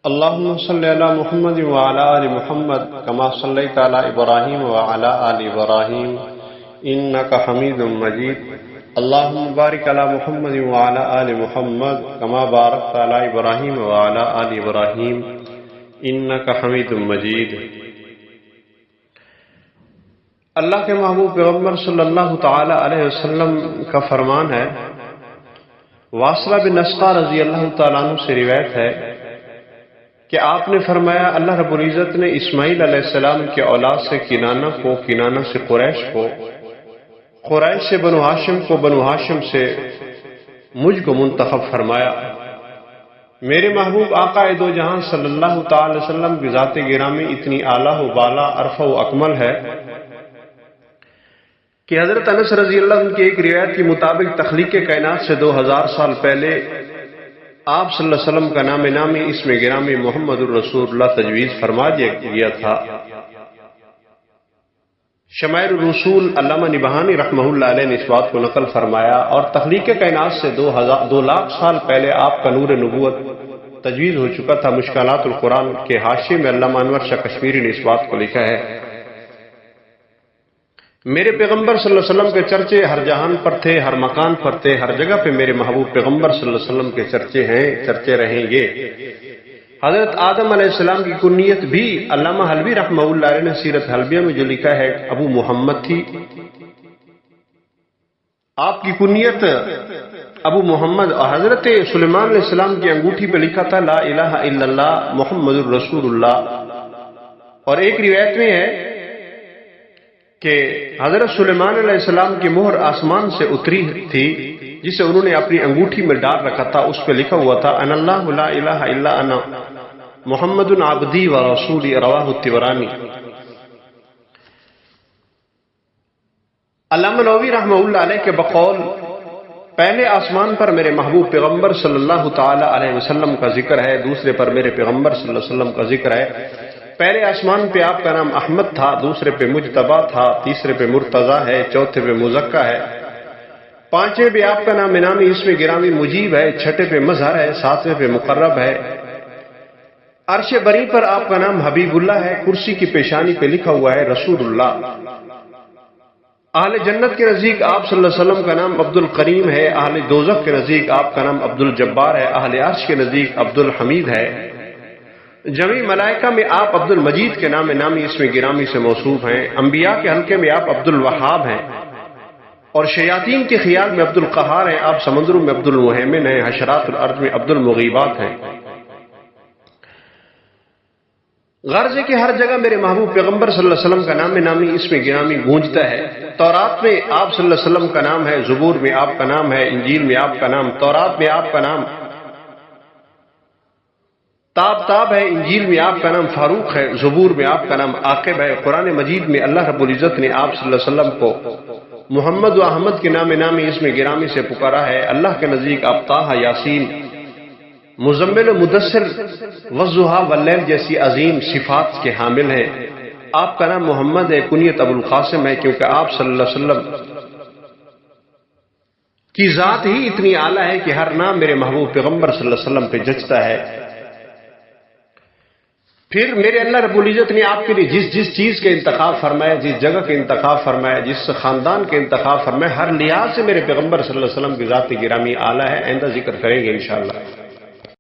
اللهم صل على محمد وعلى آل محمد كما صليت على إبراهيم وعلى آل إبراهيم إنك حميد مجيد. اللهم بارك على محمد وعلى آل محمد كما باركت على إبراهيم وعلى آل إبراهيم إنك حميد مجيد. اللہ کے محبوب پیغمبر صلی اللہ تعالی علیہ وسلم کا فرمان ہے، واصلہ بن اسقع رضی اللہ تعالیٰ عنہ سے روایت ہے کہ آپ نے فرمایا اللہ رب العزت نے اسماعیل علیہ السلام کے اولاد سے کنانہ کو، کنانہ سے قریش کو، قریش سے بنو ہاشم کو، بنو ہاشم سے مجھ کو منتخب فرمایا. میرے محبوب آقا دو جہاں صلی اللہ تعالی وسلم کی ذات گرامی اتنی اعلیٰ و بالا، ارفع و اکمل ہے کہ حضرت انس رضی اللہ عنہ کی ایک روایت کے مطابق تخلیق کائنات سے 2000 سال پہلے آپ صلی اللہ علیہ وسلم کا نام نامی اسم گرامی محمد الرسول اللہ تجویز فرما دیا گیا تھا. شمائل الرسول علامہ نبہانی رحمہ اللہ علیہ نے اس بات کو نقل فرمایا، اور تخلیق کائنات سے 2 لاکھ سال پہلے آپ کا نور نبوت تجویز ہو چکا تھا. مشکلات القرآن کے حاشیے میں علامہ انور شاہ کشمیری نے اس بات کو لکھا ہے، میرے پیغمبر صلی اللہ علیہ وسلم کے چرچے ہر جہان پر تھے، ہر مکان پر تھے، ہر جگہ پہ میرے محبوب پیغمبر صلی اللہ علیہ وسلم کے چرچے ہیں، چرچے رہیں گے. حضرت آدم علیہ السلام کی کنیت بھی علامہ حلبی رحمہ اللہ علیہ نے سیرت حلبیہ میں جو لکھا ہے ابو محمد تھی. آپ کی کنیت ابو محمد، اور حضرت سلیمان علیہ السلام کی انگوٹھی پہ لکھا تھا لا الہ الا اللہ محمد الرسول اللہ. اور ایک روایت میں ہے کہ حضرت سلیمان علیہ السلام کی مہر آسمان سے اتری تھی جسے انہوں نے اپنی انگوٹھی میں ڈال رکھا تھا، اس پہ لکھا ہوا تھا ان اللہ لا الہ الا انا محمد عبدی و رسولی، رواہ الطبرانی. علامہ نووی رحمہ اللہ علیہ کے بقول پہلے آسمان پر میرے محبوب پیغمبر صلی اللہ تعالی علیہ وسلم کا ذکر ہے، دوسرے پر میرے پیغمبر صلی اللہ علیہ وسلم کا ذکر ہے. پہلے آسمان پہ آپ کا نام احمد تھا، دوسرے پہ مجتبیٰ تھا، تیسرے پہ مرتضیٰ ہے، چوتھے پہ مزکیٰ ہے، پانچویں پہ آپ کا نام انعامی اسم گرامی مجیب ہے، چھٹے پہ مظہر ہے، ساتویں پہ مقرب ہے. عرش بری پر آپ کا نام حبیب اللہ ہے، کرسی کی پیشانی پہ لکھا ہوا ہے رسول اللہ. اہل جنت کے نزدیک آپ صلی اللہ علیہ وسلم کا نام عبد الکریم ہے، اہل دوزخ کے نزدیک آپ کا نام عبد الجبار ہے، اہل عرش کے نزدیک عبد الحمید ہے. جمیع ملائکہ میں آپ عبد المجید کے نام نامی اسم گرامی سے موصوف ہیں. انبیاء کے حلقے میں آپ عبد الوہاب ہیں، اور شیاطین کے خیال میں عبد القہار ہیں. آپ سمندروں میں عبد المہیمن ہیں، حشرات الارض میں عبد المغیبات ہیں. غرض ہے کہ ہر جگہ میرے محبوب پیغمبر صلی اللہ علیہ وسلم کا نام نامی اسم گرامی گونجتا ہے. تورات میں آپ صلی اللہ علیہ وسلم کا نام ہے، زبور میں آپ کا نام ہے، انجیل میں آپ کا نام، تورات میں آپ کا نام تاب ہے، انجیل میں آپ کا نام فاروق ہے، زبور میں آپ کا نام عاقب ہے. قرآن مجید میں اللہ رب العزت نے آپ صلی اللہ علیہ وسلم کو محمد و احمد کے نام نامی اسم گرامی سے پکارا ہے. اللہ کے نزدیک آپ طٰہٰ، یاسین، مزمل و مدثر والضحیٰ واللیل جیسی عظیم صفات کے حامل ہیں. آپ کا نام محمد ہے، کنیت ابو القاسم ہے، کیونکہ آپ صلی اللہ علیہ وسلم کی ذات ہی اتنی اعلیٰ ہے کہ ہر نام میرے محبوب پیغمبر صلی اللہ علیہ وسلم پہ جچتا ہے. پھر میرے اللہ رب العزت نے آپ کے لیے جس چیز کے انتخاب فرمایا، جس جگہ کے انتخاب فرمایا، جس خاندان کے انتخاب فرمایا، ہر لحاظ سے میرے پیغمبر صلی اللہ علیہ وسلم کی ذات گرامی اعلیٰ ہے. آئندہ ذکر کریں گے انشاءاللہ.